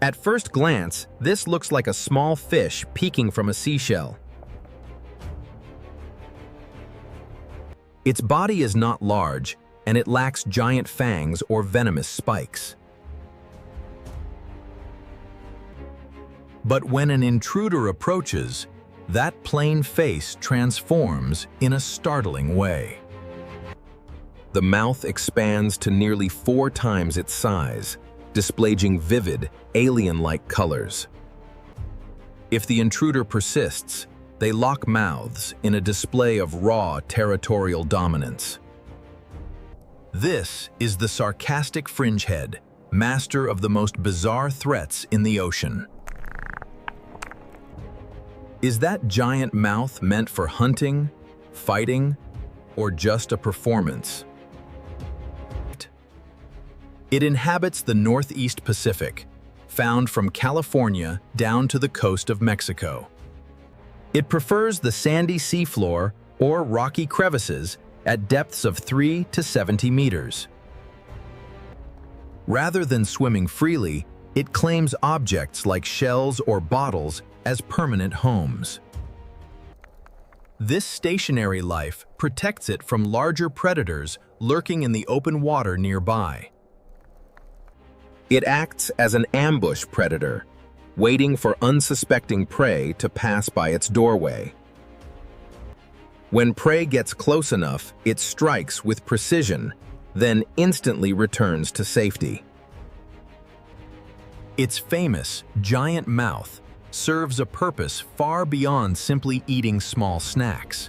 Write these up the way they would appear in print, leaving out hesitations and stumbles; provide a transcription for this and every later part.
At first glance, this looks like a small fish peeking from a seashell. Its body is not large, and it lacks giant fangs or venomous spikes. But when an intruder approaches, that plain face transforms in a startling way. The mouth expands to nearly 4 times its size, displaying vivid, alien-like colors. If the intruder persists, they lock mouths in a display of raw territorial dominance. This is the sarcastic Fringehead, master of the most bizarre threats in the ocean. Is that giant mouth meant for hunting, fighting, or just a performance? It inhabits the Northeast Pacific, found from California down to the coast of Mexico. It prefers the sandy seafloor or rocky crevices at depths of 3 to 70 meters. Rather than swimming freely, it claims objects like shells or bottles as permanent homes. This stationary life protects it from larger predators lurking in the open water nearby. It acts as an ambush predator, waiting for unsuspecting prey to pass by its doorway. When prey gets close enough, it strikes with precision, then instantly returns to safety. Its famous, giant mouth serves a purpose far beyond simply eating small snacks.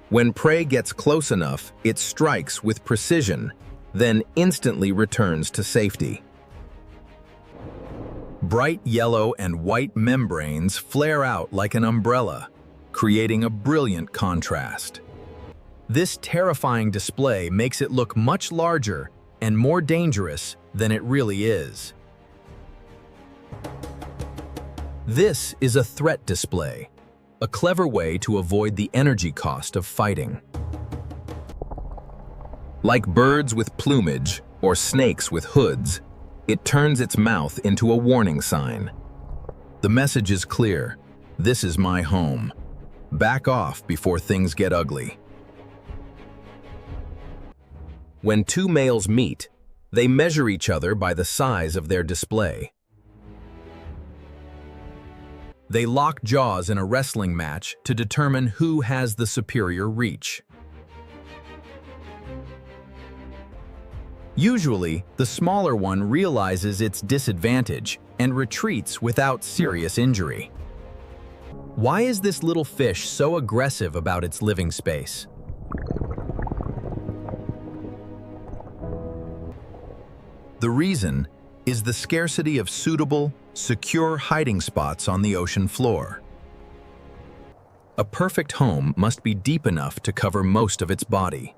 When prey gets close enough, it strikes with precision, then instantly returns to safety. Bright yellow and white membranes flare out like an umbrella, creating a brilliant contrast. This terrifying display makes it look much larger and more dangerous than it really is. This is a threat display, a clever way to avoid the energy cost of fighting. Like birds with plumage or snakes with hoods, it turns its mouth into a warning sign. The message is clear: this is my home. Back off before things get ugly. When 2 males meet, they measure each other by the size of their display. They lock jaws in a wrestling match to determine who has the superior reach. Usually, the smaller one realizes its disadvantage and retreats without serious injury. Why is this little fish so aggressive about its living space? The reason is the scarcity of suitable, secure hiding spots on the ocean floor. A perfect home must be deep enough to cover most of its body.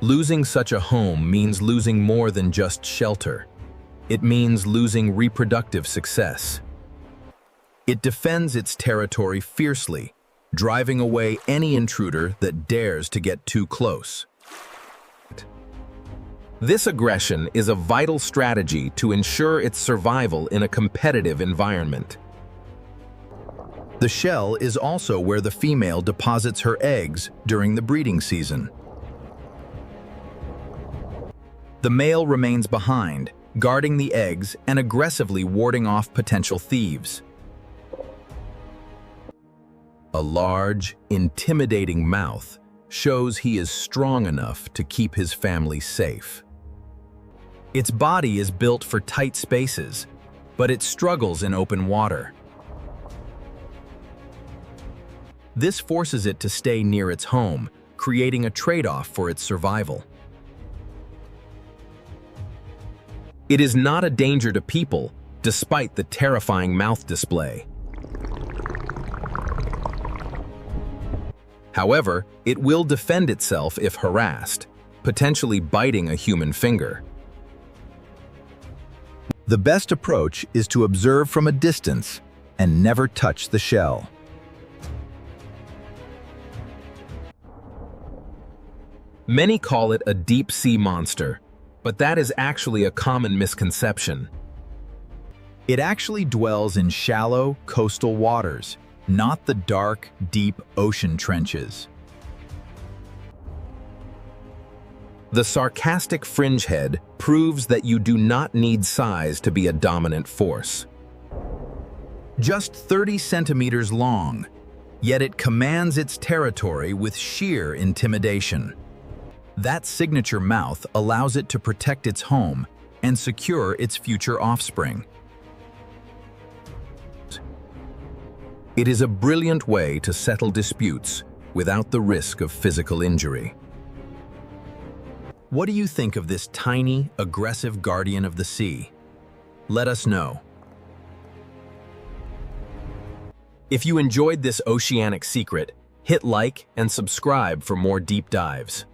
Losing such a home means losing more than just shelter. It means losing reproductive success. It defends its territory fiercely, driving away any intruder that dares to get too close. This aggression is a vital strategy to ensure its survival in a competitive environment. The shell is also where the female deposits her eggs during the breeding season. The male remains behind, guarding the eggs and aggressively warding off potential thieves. A large, intimidating mouth shows he is strong enough to keep his family safe. Its body is built for tight spaces, but it struggles in open water. This forces it to stay near its home, creating a trade-off for its survival. It is not a danger to people, despite the terrifying mouth display. However, it will defend itself if harassed, potentially biting a human finger. The best approach is to observe from a distance and never touch the shell. Many call it a deep-sea monster, But that is actually a common misconception. It actually dwells in shallow, coastal waters, not the dark, deep ocean trenches. The sarcastic fringehead proves that you do not need size to be a dominant force. Just 30 centimeters long, yet it commands its territory with sheer intimidation. That signature mouth allows it to protect its home and secure its future offspring. It is a brilliant way to settle disputes without the risk of physical injury. What do you think of this tiny, aggressive guardian of the sea? Let us know. If you enjoyed this oceanic secret, hit like and subscribe for more deep dives.